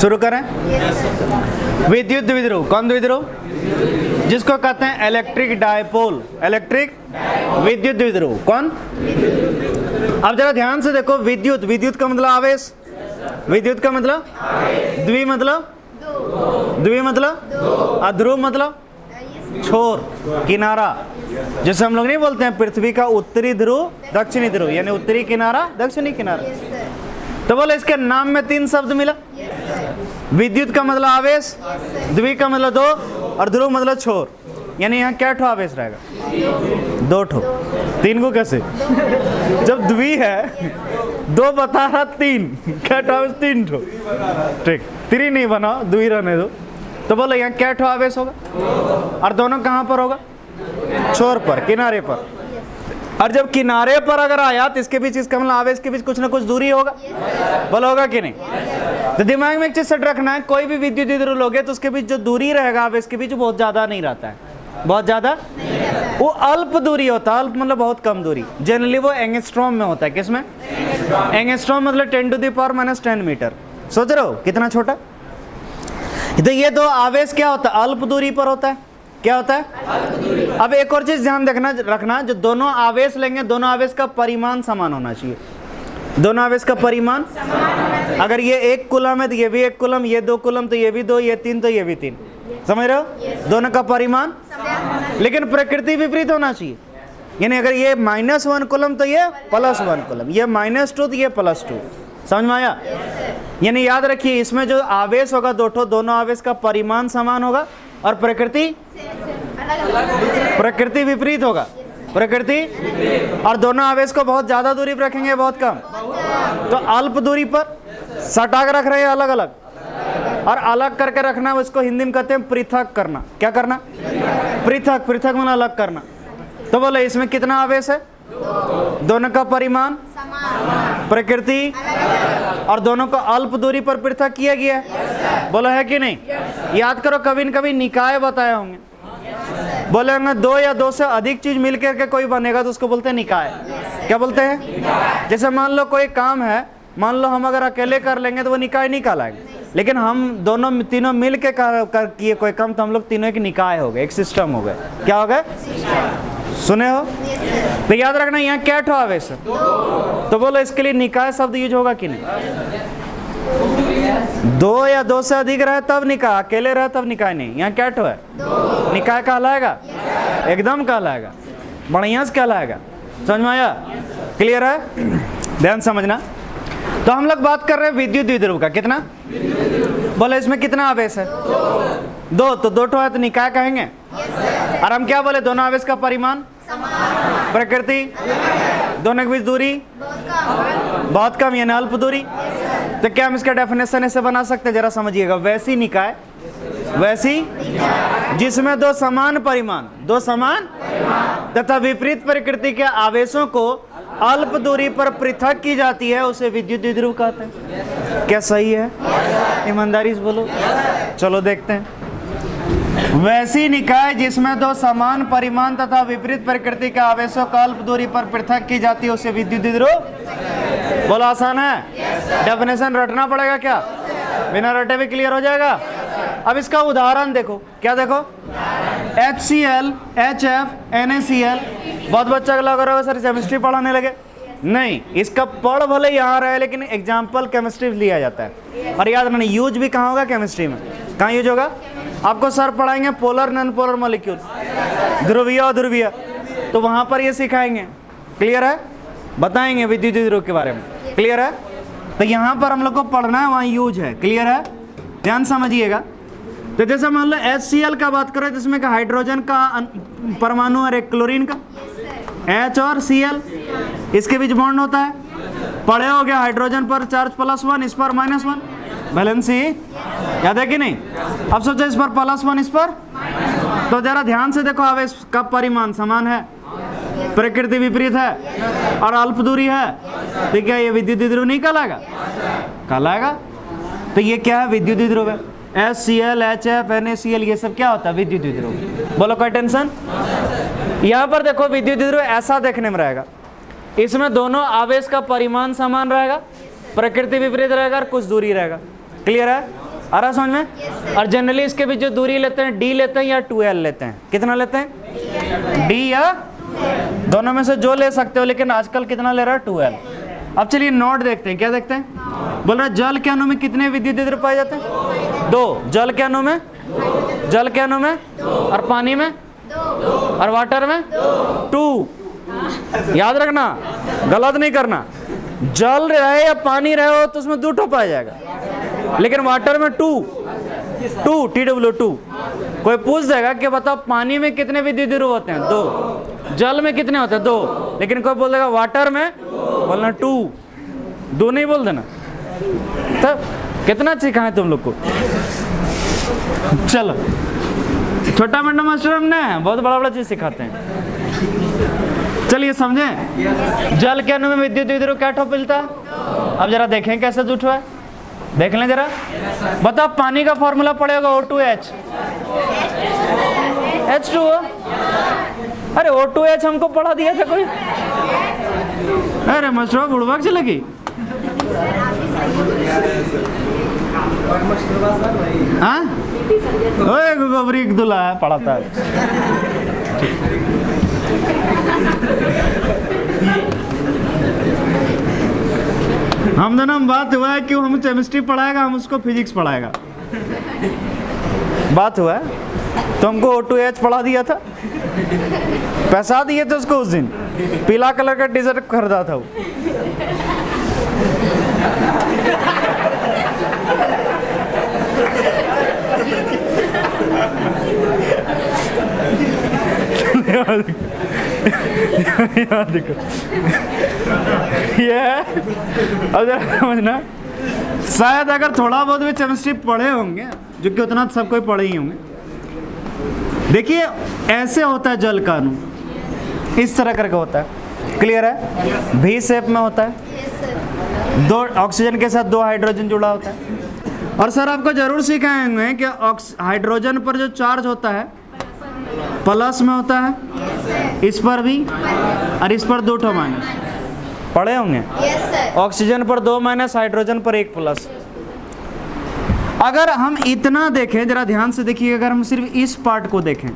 शुरू करें। विद्युत द्विध्रुव, कौन द्विध्रुव? जिसको कहते हैं इलेक्ट्रिक डायपोल, इलेक्ट्रिक विद्युत द्विध्रुव, कौन? अब जरा ध्यान से देखो, विद्युत, विद्युत का मतलब आवेश, विद्युत का मतलब द्वि मतलब द्वि मतलब अध्रुव मतलब छोर, किनारा। जैसे हम लोग नहीं बोलते हैं पृथ्वी का उत्तरी ध्रुव दक्षिणी ध्रुव, यानी उत्तरी किनारा दक्षिणी किनारा। तो बोले इसके नाम में 3 शब्द मिला। विद्युत का मतलब आवेश, द्वि का मतलब दो, और ध्रुव मतलब छोर। यानी यहाँ क्या ठो आवेश रहेगा? 2 ठो। 3 को कैसे? जब द्वि है 2 बता रहा 3, क्या ठो आवेश? 3 ठो। ठीक, 3 नहीं बनाओ, द्वि रहने दो। तो बोलो यहाँ क्या ठो आवेश होगा? और दोनों कहाँ पर होगा? छोर पर, किनारे पर। और जब किनारे पर अगर आया तो इसके बीच, इसका मतलब आवेश के बीच कुछ ना कुछ दूरी होगा। बोलो होगा कि नहीं? तो दिमाग में एक चीज सेट रखना है, कोई भी विद्युत द्विध्रुव लोगे तो उसके बीच जो दूरी रहेगा आवेश के बीच बहुत ज्यादा नहीं रहता है, बहुत ज्यादा वो अल्प दूरी होता है। अल्प मतलब बहुत कम दूरी। जनरली वो एंगस्ट्रॉम में होता है। किसमें? एंगस्ट्रॉम मतलब 10⁻⁻10 मीटर। सोच रहे हो कितना छोटा? तो ये दो आवेश क्या होता है? अल्प दूरी पर होता है। क्या होता है? अब एक और चीज ध्यान रखना, जो दोनों आवेश लेंगे, दोनों आवेश का परिमाण समान होना चाहिए। दोनों आवेश का परिमाण, अगर ये 1 कूलम है तो ये भी 1 कूलम, ये 2 कूलम तो ये भी 2, ये 3 तो ये भी 3। समझ रहे हो? दोनों का परिमाण, लेकिन प्रकृति विपरीत होना चाहिए। यानी अगर ये -1 कूलम तो ये +1 कूलम, ये -2 तो ये +2। समझ में आया? यानी याद रखिए, इसमें जो आवेश होगा 2 ठो, दोनों आवेश का परिमाण समान होगा, और प्रकृति विपरीत होगा। प्रकृति, और दोनों आवेश को बहुत ज्यादा दूरी पर रखेंगे, बहुत कम। तो अल्प दूरी पर सटा कर रख रहे हैं अलग अलग, और अलग करके रखना, उसको हिंदी में कहते हैं पृथक करना। क्या करना? पृथक। पृथक मतलब अलग करना। तो बोले इसमें कितना आवेश है? दोनों का परिमाण, प्रकृति, और दोनों को अल्प दूरी पर पृथक किया गया है। बोलो है कि नहीं? याद करो, कभी न कभी निकाय बताए होंगे। बोले होंगे 2 या 2 से अधिक चीज मिलकर के कोई बनेगा तो उसको बोलते हैं निकाय। क्या बोलते हैं? जैसे मान लो कोई काम है, मान लो हम अगर अकेले कर लेंगे तो वो निकाय नहीं कहलाएंगे, लेकिन हम दोनों तीनों मिल के कर किए कोई काम तो हम लोग तीनों एक निकाय हो गए, एक सिस्टम हो गए। क्या हो गए? सुने हो? तो याद रखना यहाँ क्या ठो आवेश है? तो बोलो इसके लिए निकाय शब्द यूज होगा कि नहीं? 2 या 2 से अधिक रहे तब निकाय, अकेले रहे तब निकाय नहीं। यहाँ क्या ठो है? निकाय कहलाएगा, एकदम कहलाएगा, बढ़िया से कहलाएगा। समझ में आया? क्लियर है? ध्यान समझना। तो हम लोग बात कर रहे हैं विद्युत द्विध्रुव का। कितना? बोले इसमें कितना आवेश है? 2। तो 2 ठो है तो निकाय कहेंगे। और हम क्या बोले? दोनों आवेश का परिमाण, प्रकृति, दोनों के बीच दूरी बहुत कम, यानी अल्प दूरी। तो क्या हम इसका डेफिनेशन ऐसे बना सकते हैं? जरा समझिएगा। वैसी निकाय, वैसी जिसमें 2 समान परिमाण, 2 समान तथा विपरीत प्रकृति के आवेशों को अल्प दूरी पर पृथक की जाती है, उसे विद्युत द्विध्रुव कहते हैं। क्या सही है? ईमानदारी से बोलो। चलो देखते हैं। वैसी निकाय जिसमें 2 समान परिमाण तथा विपरीत प्रकृति के आवेशों को अल्प दूरी पर पृथक की जाती है, उसे विद्युत द्विध्रुव। बोलो आसान है? डेफिनेशन रटना पड़ेगा क्या? बिना रटे भी क्लियर हो जाएगा। अब इसका उदाहरण देखो। क्या देखो? HCl, HF, NaCl। बहुत बच्चा लग रहा होगा सर केमिस्ट्री पढ़ाने लगे। नहीं, इसका पढ़ भले यहाँ रहे लेकिन एग्जाम्पल केमिस्ट्री लिया जाता है। और याद रखना, यूज भी कहाँ होगा? केमिस्ट्री में। कहाँ यूज होगा? आपको सर पढ़ाएंगे पोलर नॉन पोलर मॉलिक्यूल, ध्रुवीय और ध्रुवीय, तो वहाँ पर ये सिखाएंगे। क्लियर है? बताएंगे विद्युत द्विध्रुव के बारे में। क्लियर है? तो यहाँ पर हम लोग को पढ़ना है, वहाँ यूज है। क्लियर है? ध्यान समझिएगा। तो जैसे मान लो HCl का बात करें, जिसमें का हाइड्रोजन का परमाणु और एक क्लोरीन का, H और Cl, इसके बीच बॉन्ड होता है। पढ़े हो गया, हाइड्रोजन पर चार्ज +1, इस पर -1, वैलेंसी। याद है कि नहीं? अब सोचो इस पर +1, इस पर, तो जरा ध्यान से देखो, आवेश का परिमाण समान है, प्रकृति विपरीत है, और अल्प दूरी है। तो क्या ये विद्युत द्विध्रुव नहीं कहलाएगा? कहलाएगा। तो ये क्या है? विद्युत द्विध्रुव है। HCl, HF, NaCl, ये सब क्या होता है? विद्युत द्विध्रुव। बोलो कोई टेंशन? यहाँ पर देखो विद्युत द्विध्रुव ऐसा देखने में रहेगा, इसमें दोनों आवेश का परिमाण समान रहेगा, प्रकृति विपरीत रहेगा और कुछ दूरी रहेगा। क्लियर है? आ रहा समझ में? और जनरली इसके बीच जो दूरी लेते हैं d लेते हैं या 2l लेते हैं? कितना लेते हैं? d या दोनों में से जो ले सकते हो, लेकिन आजकल कितना ले रहा है? 2l। अब चलिए नोट देखते हैं, क्या देखते हैं? बोल रहा है जल के अणु में कितने विद्युत द्रव्य पाए जाते हैं? 2। जल के अणु में, जल के अणु में, और पानी में, और वाटर में 2। याद रखना, गलत नहीं करना। जल रहे या पानी रहे हो तो उसमें 2 ठो पाया जाएगा, लेकिन वाटर में 2 TW2। कोई पूछ देगा कि बताओ पानी में कितने विद्युत ध्रुव होते हैं? 2। जल में कितने होते हैं? 2। लेकिन कोई बोल देगा वाटर में, बोलना 2 नहीं बोल देना। तब कितना सिखाए तुम लोग को। चलो, छोटा मोटा मास्टर हमने बहुत बड़ा बड़ा चीज सिखाते हैं। चलिए समझें, जल के अणु में विद्युत द्रव्य क्या ठो मिलता है? अब जरा देखें कैसे जुट हुआ है, देख लें जरा। बताओ पानी का फॉर्मूला पड़े होगा O2H, H2O। अरे O2H हमको पढ़ा दिया था कोई? अरे मास्टर बुड़बक से लगी। हाँ, ओए गोबरी दुला है पढ़ाता है। हम दोनों बात हुआ है कि हम केमिस्ट्री पढ़ाएगा, हम उसको फिजिक्स पढ़ाएगा। बात हुआ है तो हमको O2H पढ़ा दिया था, पैसा दिए थे उसको उस दिन, पीला कलर का टी शर्ट खरीदा था वो। देखो ये अब जरा समझना, शायद अगर थोड़ा बहुत भी केमिस्ट्री पढ़े होंगे, जो कि उतना सब कोई पढ़े ही होंगे। देखिए ऐसे होता है जल का अणु, इस तरह करके होता है। क्लियर है? V शेप में होता है, 2 ऑक्सीजन के साथ 2 हाइड्रोजन जुड़ा होता है। और सर आपको जरूर सिखाएंगे कि हाइड्रोजन पर जो चार्ज होता है प्लस में होता है, इस पर भी, और इस पर 2 ठो माइनस। पढ़े होंगे? ऑक्सीजन पर 2 माइनस, हाइड्रोजन पर 1 प्लस। अगर हम इतना देखें, जरा ध्यान से देखिए, अगर हम सिर्फ इस पार्ट को देखें,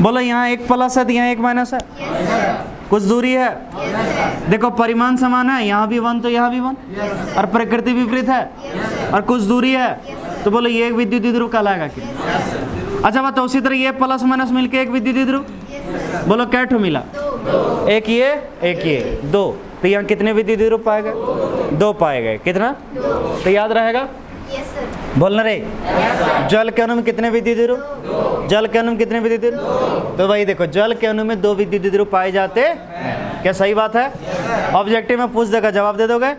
बोलो यहाँ 1 प्लस है तो यहाँ 1 माइनस है, कुछ दूरी है। देखो परिमाण समान है, यहाँ भी 1 तो यहाँ भी 1, और प्रकृति विपरीत है, और कुछ दूरी है, तो बोलो ये एक विद्युत ध्रुव कहलाएगा कि? अच्छा बात, उसी तरह ये प्लस माइनस मिलके एक विद्युत ध्रुव, बोलो क्या ठो मिला? एक ये 2। तो यहाँ कितने विद्युत ध्रुव पाए गए? 2 पाए गए। कितना? तो याद रहेगा? बोलना रे। जल के अणु में कितने विद्युत ध्रुव? जल के अणु में कितने विद्युत ध्रुव? तो भाई देखो, जल के अणु में 2 विद्युत ध्रुव पाए जाते हैं। क्या सही बात है? ऑब्जेक्टिव में पूछ देगा, जवाब दे दोगे?